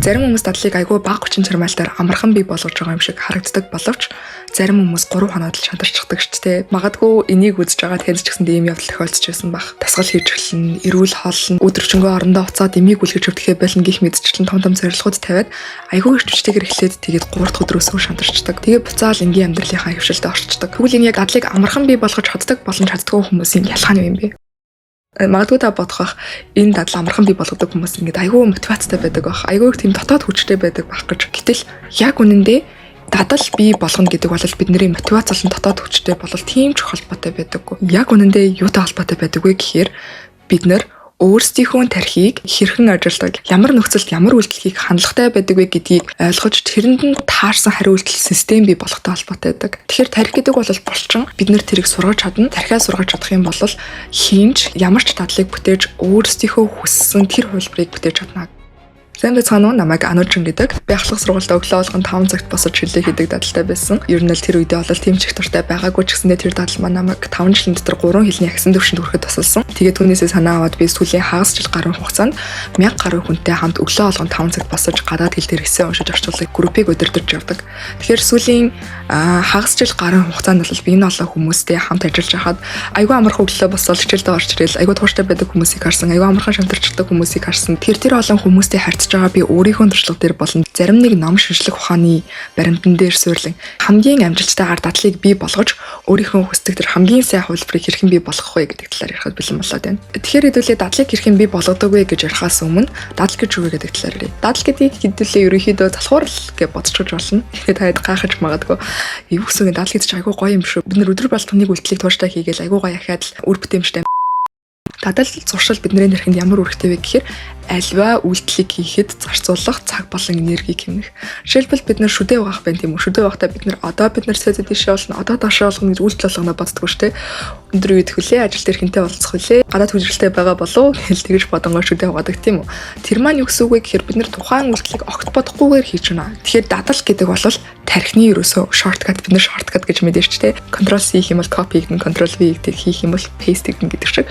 Зарим хүмүүс дадлыг айгүй бага хүчин чармайлтаар амархан бий болгож байгаа юм шиг харагддаг боловч зарим хүмүүс 3 хоноод л шантарчдаг шүү дээ. Магадгүй энийг үзэж байгаа тэнцэж гисэн ийм явдал тохиолдож байсан баг. Дасгал хийж эхэлнэ, эрүүл хооллон, өдөржингөө орондоо уцаад эмийг үлгэж өвдөхөө болно гэх мэдчлэн том зорилгууд тавиад айгүй эрчвчтэйгээр эхлээд тэгээд 3 дахь өдрөөсөө шантарчдаг. Тэгээд буцаал энгийн амьдралынхаа хөвшөлтөд орчдөг. Тэгвэл энэ яг дадлыг амархан бий болгож чаддаг болон чаддгүй хүмүүсийн ялгаа нь юм бэ? Магадгүй та бодох энэ дадал амархан бий болгодог хүмүүс ингээд айгүй мотивацтай байдаг байх. Айгүй их тийм дотоод хүчтэй байдаг байх гэж. Гэтэл яг үнэндээ дадал бий болгоно гэдэг бол бидний мотивац болон дотоод хүчтэй бол тийм ч холбоотой байдаггүй. Яг үнэндээ юутай холбоотой байдаг вэ гэхээр бид нэр өөрсдийнхөө тархийг хэрхэн ажилдаг, ямар нөхцөлд ямар үйлдэлийг хандлагатай байдаг вэ гэдгийг ойлгож тэрэнд нь таарсан хариу үйлдэл систем бий болгохтой холбоотой байдаг. Тэгэхээр тархи гэдэг бол булчин бид нэр тэрийг сургаж чадна. Тархиа сургаж чадах юм бол хинж ямар ч дадлыг бүтээж өөрсдийнхөө хүссэн тэр хувилбарыг бүтээж чадна. Сайн байцгаана уу, намайг Анужин гэдэг. Би ахлах сургуультай өглөө болгон 5 цагт босож хилээ хийдэг дадалтай байсан. Ер нь л тэр үедээ бол тийм ч их дуртай байгаагүй ч гэсэндээ тэр дадал маань намайг 5 жилийн дотор 3 хэлний агсан төвшөнд хүрэхэд тусалсан. Тэгээд түүнээсээ санаа аваад би сүүлийн хагас жил гаруй хугацаанд 1000 гаруй хүнтэй хамт өглөө болгон 5 цагт босож гадаад хэл дээр эссе уншиж орчуулдаг группийг удирдах явдаг. Тэгэхээр сүүлийн хагас жил гаруй хугацаанд бол би энэ олон хүмүүстэй хамт ажиллаж хахад айгүй амархан өглөө босоод хичээлдээ орж ирэл айгүй тууштай байдаг хүмүүсийг харсан, айгүй амархан шантарчдаг хүмүүсийг харсан. Тэр олон хүмүүстэй харьцаж байгаа би өөрийнхөө туршлага дээр болон зарим нэг ном шинжлэх ухааны баримтан дээр суйрлан хамгийн амжилттай арга дадлыг бий болгож өөрийнхөө хүсдэг тэр хамгийн сайн хувилбарыг хэрхэн бий болгох вэ гэдэг талаар ярихад бэлэн болоод байна. Тэгэхээр хэдүүлээ дадлыг хэрхэн бий болгодог вэ гэж ярихаас өмнө дадал гэж юу вэ гэдэг талаар ярив. Дадал гэдгийг хэдүүлээ ерөнхийдөө залхуур л гэж бодчихж болно. Тэгэхээр таад гайхаж магадгүй юу гэсэн дадал гэдэг чинь айгүй гоё юм шүү. Бид нэр өдөр болгон нэг үйлдэлийг тууштай хийгээл айгүй гоё ахаад үр бүтээмжтэй. Дадал зуршил бидний тархинд ямар үүрэгтэй вэ гэхээр альва үйлдэлийг хийхэд зарцуулах цаг болон энергийг хэмнэх. Жишээлбэл бид нэр шүдээ угаах байна тийм үү? Шүдээ угаахтаа бид нэр сэтэд дэше болно, одоо доошоо болгоно гэж үйлдэл болгоно боддгоо шүү дээ. Өндөр үед хөлөө ажил дээр хинтээ уулзах хөлөө гадаад хүчрэлтэй байгаа болов хэл тэгэж бодонгоо шүдээ угаадаг тийм үү? Тэр маань юу гэсэн үг вэ гэхээр бид нэр тухайн үйлдэлийг огт бодохгүйгээр хийж байна. Тэгэхээр дадал гэдэг бол тархины ерөөсөө шорткат бид нэр шорткат гэж мэдээж ч тийм. Ctrl C хийх юм бол copy гэн, Ctrl V хийх юм бол paste гэн гэдэг шиг.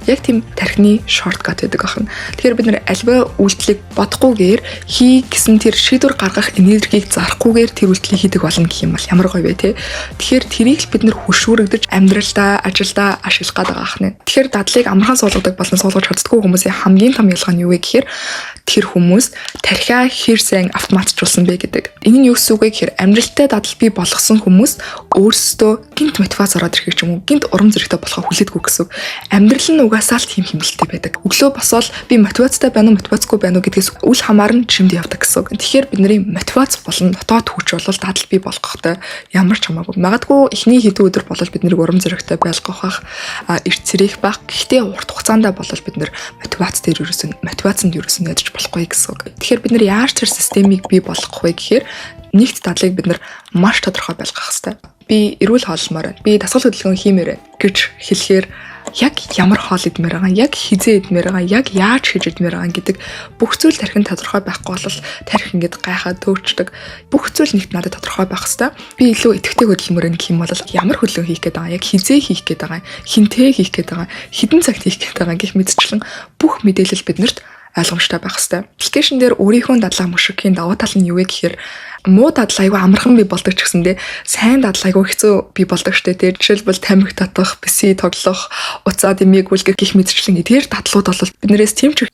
Яг тийм тархины шорткат байдаг ахна. Тэгэхээр бид нэр альва үйлдэлийг бодохгүйгээр хий гэсэн тэр шийдвэр гаргах энергийг зарахгүйгээр тэр үйлдэлийг хийдэг болно гэх юм бол ямар гоё вэ те. Тэгэхээр тэрийг л бид нэр хөшүүрэгдэж амьдралдаа, ажилдаа ашиглах гээд байгаа ахна. Тэгэхээр дадлыг амархан суулгадаг болон суулгаж чаддгүй хүмүүсийн хамгийн том ялгаа нь юу вэ гэхээр тэр хүмүүс тархиа хэр сайн автоматжуулсан бэ гэдэг. Энэ нь юу гэсэн үг вэ гэхээр амьдралтай дадал бий болгосон хүмүүс өөрсдөө гинт мотивац ороод ирэх юм уу? Гинт урам зоригтой болохоо хүлээдэггүй гэсэн. Амьдрал нь угаасаа л тийм хэмнэлттэй байдаг. Өглөө босоод би мотивацтай байна уу, мотивацгүй байна уу гэдгээс үл хамааран чимд явдаг гэсэн. Тэгэхээр бидний мотивац болон дотоод хүч бол дадал бий болгохтой ямар ч хамаагүй. Магадгүй эхний хэдэн өдөр бол бидний урам зоригтой байлгах, эрт цэрэх баг. Гэхдээ урт хугацаанд бол бид нэр мотивацнд ерөөсөн найдаж болохгүй гэсэн. Тэгэхээр бид нэр яаж тэр системийг бий болгох вэ гэхээр нэгт дадлыг бид нэр маш тодорхой байлгах хэрэгтэй. Би эрүүл хоолломоор байна. Би дасгал хөдөлгөөн хиймээр байна гэж хэлэхээр яг ямар хоол идмээр байгаа, яг хизээ идмээр байгаа, яг яаж хийж идмээр байгаа гэдэг бүх зүйл тархинд тодорхой байхгүй бол тархи ингээд гайхаад төвчдөг. Бүх зүйл нэгт надад тодорхой байх хэвээр. Би илүү идэвхтэй хөдөлмөр гэх юм бол ямар хөдөлгөөн хийх гээд байгаа, яг хизээ хийх гээд байгаа, хинтээ хийх гээд байгаа, хідэн цагт хийх гээд байгаа гэх мэдчлэн бүх мэдээлэл биднэрт ойлгомжтой байх хэвээр. Аппликейшн дээр өөрийнхөө дадлага мушигхийн давуу тал нь юу вэ гэхээр муу дадал айгүй амархан бий болдог ч гэсэндээ сайн дадал айгүй хэцүү бий болдог штэ тий. Жишээлбэл тамхи татах, биси тоглох, уцаад эмийг үлгэх гэх мэтчлэн эдгээр дадлууд бол биднээс тийм ч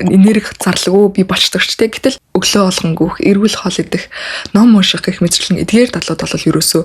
энерги зарлаагүй бий болчдөг ч тий. Гэтэл өглөө болгон гүөх, эрүүл хоол идэх, ном унших гэх мэтчлэн эдгээр дадлууд бол ерөөсөө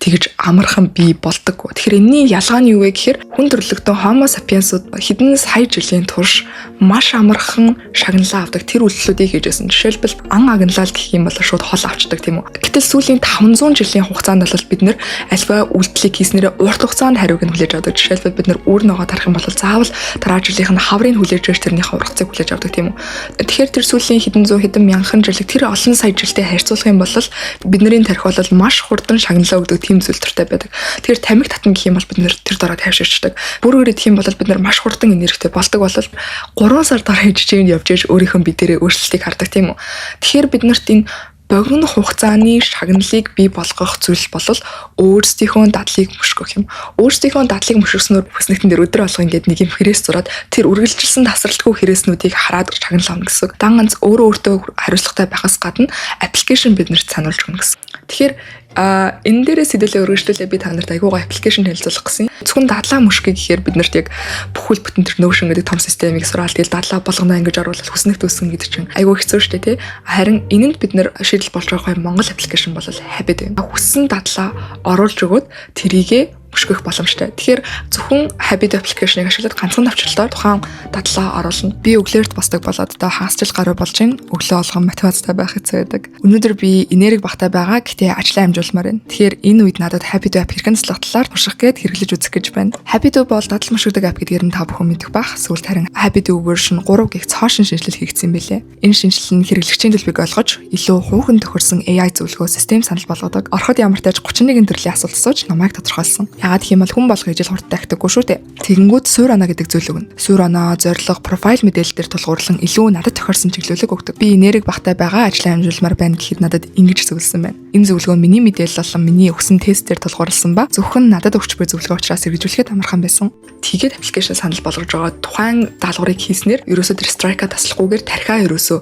тэгж амархан бий болдог. Тэгэхээр энэний ялгаа нь юу вэ гэхээр хүн төрлөختөн Homo sapiens-ууд хэдэн сая жилийн турш маш амархан шагналаа авдаг тэр үйлдэлүүдийг хийжсэн. Жишээлбэл ан агналал гэх юм бол шууд хол авчдаг тийм үү. Гэтэл сүүлийн 500 жилийн хугацаанд бол бид нэр альва үйлдэлийг хийснээрээ урт хугацаанд хариуг нь хүлээж авдаг. Жишээлбэл бид нэр үр ногоо тарах юм бол заавал дараа жилийнх нь хаврыг хүлээж авч тэрнийхээ ургацыг хүлээж авдаг тийм үү. Тэгэхээр тэр сүүлийн хэдэн зуун хэдэн мянган жилиг тэр олон сая жилтэй харьцуулах юм бол бидний тархи бол маш хурдан шагналаа өгдөг тийм зүйл төртэй байдаг. Тэгэхээр тамхи татна гэх юм бол бид нэр тэр дараа тайвширчдаг. Бүрээр идэх юм бол бид нэр маш хурдан энергитэй болдог бол 3 сар дараа жижигэн явж ээж өөрийнхөө бие дээрээ өөрчлөлтийг хардаг тийм үү. Тэгэхээр бид нарт энэ богино хугацааны шагналыг бий болгох зүйл бол өөрсдийнхөө дадлыг мөшгөх юм. Өөрсдийнхөө дадлыг мөшгснөөр бүснэгтэн дээр өдөр алга ингээд нэг юм хэрэгс зураад тэр үргэлжилсэн тасралтгүй хэрэгснүүдийг хараад шагнал авна гэсэн. Дан ганц өөрөө хариуцлагатай байхаас гадна аппликейшн биднэрт сануулж өгнө гэсэн. Тэгэхээр энэ дээрээс хэдүүлээ өргөжлүүлээ би та нарт айгуугаа аппликейшн хэлцүүлэх гэсэн. Зөвхөн дадлаа мөшгөх гэхээр бид нарт яг бүхэл бүтэн тэр Notion гэдэг том системийг сураал тэгэл дадлаа болгоно ингэж оруулаад хүснэгт үүсгэн гэдэг чинь айгүй хэцүү шүү дээ тий. Харин энэнд бид нар шийдэл болж байгаа Монгол аппликейшн бол Habit юм. Хүссэн дадлаа оруулж өгөөд тэрийгэ мөшгөх боломжтой. Тэгэхээр зөвхөн Habit аппликейшнийг ашиглаад ганцхан навчлалтаар тухайн дадлаа оруулна. Би өглөөрт босдог болоод одоо хагасчил гаруй болж гин өглөө болгон мотивацтай байх хэцүү байдаг. Өнөөдөр би энерги багтаа байгаа гэтээ ажлаа амжуулмаар байна. Тэгэхээр энэ үед надад Habit app хэрхэн цэцлэх талаар турших гээд хэрэглэж үзэх гэж байна. Habit бол дадал мөшгөдөг app гэдгээр нь та бүхэн мэдэх бах. Сүүлд харин Habit version 3 гэх цоошин шинжилэл хийгдсэн байлээ. Энэ шинжилэл нь хэрэглэгчийн төлөвийг олгож илүү хүүхэн тохирсон AI зөвлөгөө систем санал болгодог. Ороход ямар тааж 31 төрлийн асуулт асууж намайг тодорхойлсон. Яагаад гэвэл хүн болго ижил хурдтай ахтаггүй шүү дээ. Тэгэнгүүт суур оноо гэдэг зүйл өгнө. Суур оноо, зорилго, профайл мэдээлэл дээр тулгуурлан илүү надад тохирсон чиглүүлэг өгдөг. Би энерги багтаа байгаа ажлаа амжуулмаар байна гэхэд надад ингэж зөвлөсөн байна. Энэ зөвлөгөө нь миний мэдээлэл болон миний өгсөн тестээр тулгуурласан ба зөвхөн надад өгч буй зөвлөгөө учраас хэрэгжүүлэхэд амархан байсан. Тэгээд аппликейшн санал болгож байгаа тухайн даалгаврыг хийснээр ерөөсөө тэр страйка таслахгүйгээр тархиа ерөөсөө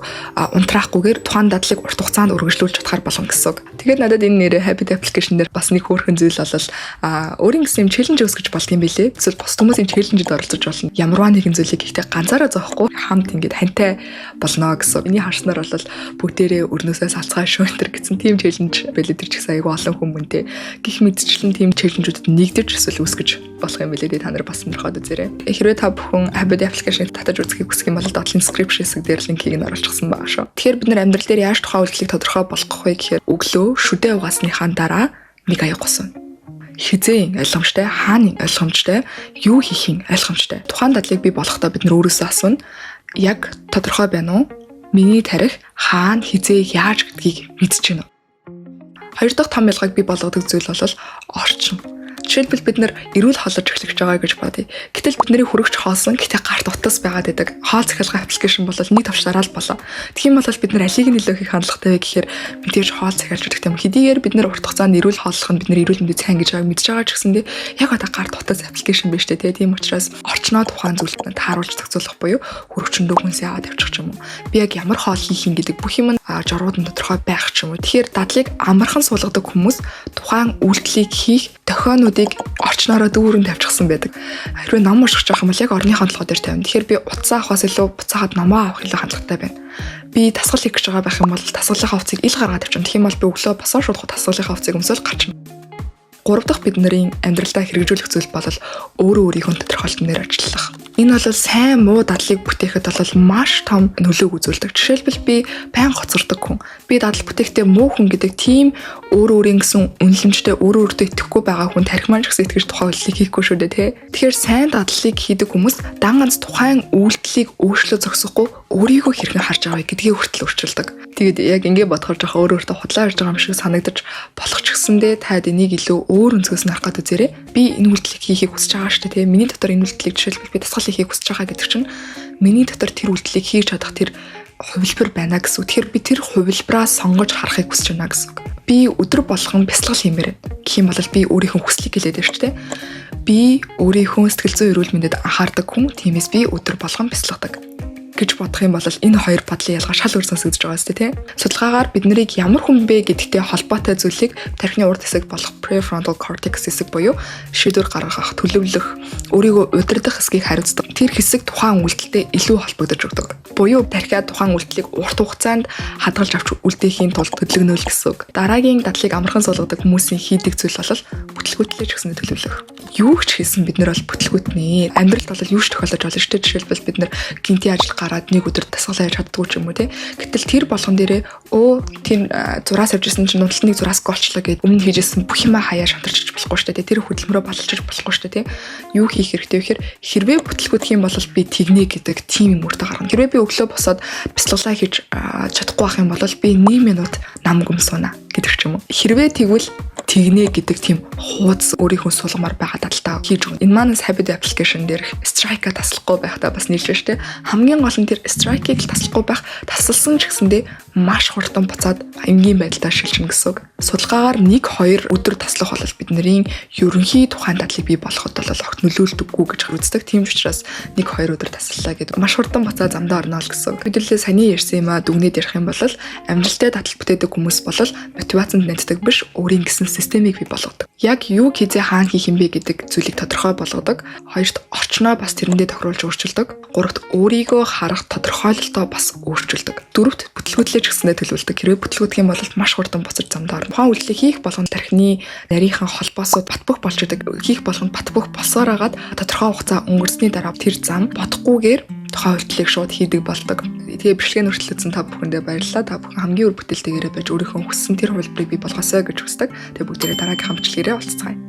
унтраахгүйгээр тухайн дадлыг урт хугацаанд үргэлжлүүлж чадхаар болно гэсэн үг. Тэгээд надад энэ нэрээ Habit application дээр бас нэг хөөрхөн зүйл болол өөрийн гэсэн юм челленж өсгөж болт юм билээ. Эсвэл бус хүмүүсийн челленжид оролцож болно. Ямарваа нэгэн зүйлийг ихтэй ганцаараа зоохгүй хамт ингээд хантай болно гэсэн. Миний харснаар бол бүгдээрээ өрнөөсөө салцгаа шөөнтер гэсэн тийм челленж байлээ. Тэр ч гэсэн айгүй олон хүмүүнтэй гих мэдчлэн тийм челленжүүдэд нэгдэж эсвэл үсгэж болох юм билээ. Та нар бас сонирхоод үзээрэй. Хэрвээ та бүхэн Habit application-ыг татаж үзэхийг хүсэх юм бол дотлын description хэсэг дээр линкийг нь оруулчихсан байгаа шүү. Тэгэхээр бид нар амьдрал дээр яаж тухайн үйлдэлийг тодорхой болгох вэ гэхээр өглөө шүдэ угаасныхаа дараа нэг аяг гусан. Хизээ ойлгомжтой, хааны ойлгомжтой, юу хийхин ойлгомжтой. Тухайн дадлыг би болохдоо бид нар өөрөөсөө асууна. Яг тодорхой байна уу? Миний тарих хаана хизээ яаж гэдгийг мэдэж байна уу? Хоёр дахь том ялгааг би болгодог зүйл бол орчин. Жишээлбэл бид нар эрүүл хоолж эхлэж байгаа гэж бодъё. Гэтэл бидний хөрөгч хоолсон гэтээ гарт утас байгаад байдаг. Хоол захиалгын аппликейшн бол нэг тавшаараа л болоо. Тэгэх юм бол бид нар алийг нь илүү их хандлагатай вэ гэхээр мэдээж хоол захиалж өгөх юм. Хэдийгээр бид нар урт хугацаанд эрүүл хооллох нь бидний эрүүл мэндэд сайн гэж байгааг мэдж байгаа ч гэсэндээ яг одоо гарт утас аппликейшн биш дээ. Тийм учраас орчноо тухайн зүйлд тааруулж зохицуулах буюу хөрөгчөндөө хүнсээ аваад явчих ч юм уу. Би яг ямар хоол хийх юм гэдэг бүх юм журууд нь тодорхой байх ч юм уу. Тэгэхээр дадлыг амархан суулгадаг хүмүүс тухайн үйлдэлийг хийх дохионуудыг орчноороо дүүрэн тавьчихсан байдаг. Хэрвээ ном уншиж байгаа юм бол яг орны хандлага дээр тавина. Тэгэхээр би утсаа авахаас илүү буцаагаад номоо авах илүү хандлагатай байна. Би тасгал хийх гэж байгаа байх юм бол тасгалынхаа хувцсыг ил гаргаад тавьчихна. Тэгэх юм бол би өглөө босоо шууд тасгалынхаа хувцсыг өмсөөл гарчна. Гурав дахь бидний амьдралдаа хэрэгжүүлэх зүйл бол өөрөө өөрийнхөө тодорхойлолтын дээр ажиллах. Энэ бол сайн муу дадлыг бүтээхэд бол маш том нөлөөг үзүүлдэг. Жишээлбэл би байн гоцордог хүн. Би дадал бүтээхдээ муу хүн гэдэг тийм өөрийн гэсэн үнэлэмжтэй өөртөө итгэхгүй байгаа хүн тархиман ч гэсэн итгэж тухайн үйлдэлийг хийхгүй шүү дээ, тэ. Тэгэхээр сайн дадлыг хийдэг хүмүүс дан ганц тухайн үйлдэлийг өөрчлөө зогсохгүй өөрийгөө хэрхэн харж байгаа гэдгийг хүртэл өөрчилдөг. Тэгээд яг ингэ бодохоор жоохон өөртөө худлаа харж байгаа юм шиг санагдаж болох ч гэсэндээ таад энийг илүү өөр өнцгөөс нь харах гээд үзээрэй. Би энэ үйлдэлийг хийхийг хүсэж байгаа шүү дээ, тэ. Миний дотор энэ үйлдэлийг жишээлбэл би тасгал хийхийг хүсэж байгаа гэдэг чинь миний дотор тэр үйлдэлийг хийж чадах тэр хувилбар байна гэсэн. Тэгэхээр би тэр хувилбараа сонгож харахыг хүсэж байна гэсэн. Би өдөр болгон бясалгал хиймээр байна. Гэх юм бол би өөрийнхөө хүслийг хэлээд байна шүү дээ. Би өөрийнхөө сэтгэл зүйн эрүүл мэндэд анхаардаг хүн. Тиймээс би өдөр болгон бясалгадаг гэж бодох юм бол энэ хоёр бодлын ялгаа шал өөр сонсогдож байгаа зү тий. Судалгаагаар бид нарыг ямар хүн бэ гэдэгтэй холбоотой зүйлийг тархины урд хэсэг болох prefrontal cortex хэсэг буюу шийдвэр гаргах, төлөвлөх, өөрийгөө удирдах хэсгийг хариуцдаг. Тэр хэсэг тухайн үйлдэлтэй илүү холбогдож өгдөг. Буюу тархиа тухайн үйлдэлийг урт хугацаанд хадгалж авч үлдээхийн тулд төлөвлөнө гэсэн үг. Дараагийн дадлыг амархан суулгадаг хүмүүсийн хийдэг зүйл бол бүтлгүүтлээ ч гэсэн төлөвлөх. Юу ч хийсэн бид нар бол бүтлгүүтнэ. Амьдралд бол юу ч тохиолдож болно шүү дээ. Жишээлбэл бид нар гинти ажил гараад нэг өдөр тасгалаа хийж чаддгүй ч юм уу тий. Гэтэл тэр болгон дээрээ тийм зураас авчихсан чинь нуудлын зураас голчлоо гэд өмнө хийжсэн бүх юмаа хаяа шантарч болохгүй шүү дээ. Тэр хөдөлмөрөө баталж болохгүй шүү дээ тий. Юу хийх хэрэгтэй вэ гэхээр хэрвээ бүтлгүүтх юм бол би тэгнэ гэдэг тийм юм үрдэ гаргана. Хэрвээ би өглөө босоод бясалгалаа хийж чадахгүй байх юм бол би 1 минут нам гүмсүүнэ гэдэг ч юм уу. Хэрвээ тэгвэл тэгнэ гэдэг тийм хуудас өөрийнхөө суулгамаар байгаа дадалтаа хийж өгнө. Энэ маань Habit application дээр strike-а таслахгүй байхдаа бас нийлж штэ. Хамгийн гол нь тэр strike-ийг таслахгүй байх, тасалсан ч гэсэндээ маш хурдан буцаад энгийн байдалтай шилжинэ гэсэн үг. Судалгаагаар 1-2 өдөр таслах бол бидний ерөнхий тухайн дадлыг бий болоход бол огт нөлөөлдөггүй гэж үздэг. Тийм ч учраас 1-2 өдөр таслалаа гэдэг маш хурдан буцаад замдаа орно л гэсэн үг. Хэдүүлээ саяны ярьсан юм а дүгнээд ярих юм бол амжилттай дадал бүтээдэг хүмүүс бол мотивацанд найддаг биш, өөрийн гэсэн системийг бий болгодог. Яг юу хизээ хаана хийх юм бэ гэдэг зүйлийг тодорхой болгодог. Хоёрт орчноо бас тэрэндээ тохируулж өөрчилдөг. Гуравт өөрийгөө харах тодорхойлолтоо бас өөрчилдөг. Дөрөвт бүтлгүүтлэж гиснээ төлөвлөдөг. Хэрвээ бүтлгүүдэх юм бол маш хурдан буцаж замдаа орно. Тухайн үйлдэлийг хийх болгонд тархины нарийнхан холбоосууд бат бөх болж идэг. Хийх болгонд бат бөх болсоор агаад тодорхой хугацаа өнгөрсний дараа тэр зам бодохгүйгээр тухайн үйлдэлийг шууд хийдэг болдог. Тэгээ бичлэгийн хүртэл үзсэн та бүхэндээ баярлалаа. Та бүхэн хамгийн өр бүтээлтэйгээрээ байж өөрийнхөө хүссэн тэр хувилбарыг бий болгоосой гэж хүсдэг. Тэгээ бүгдээрээ дараагийн бичлэгээрээ уулзцгаая.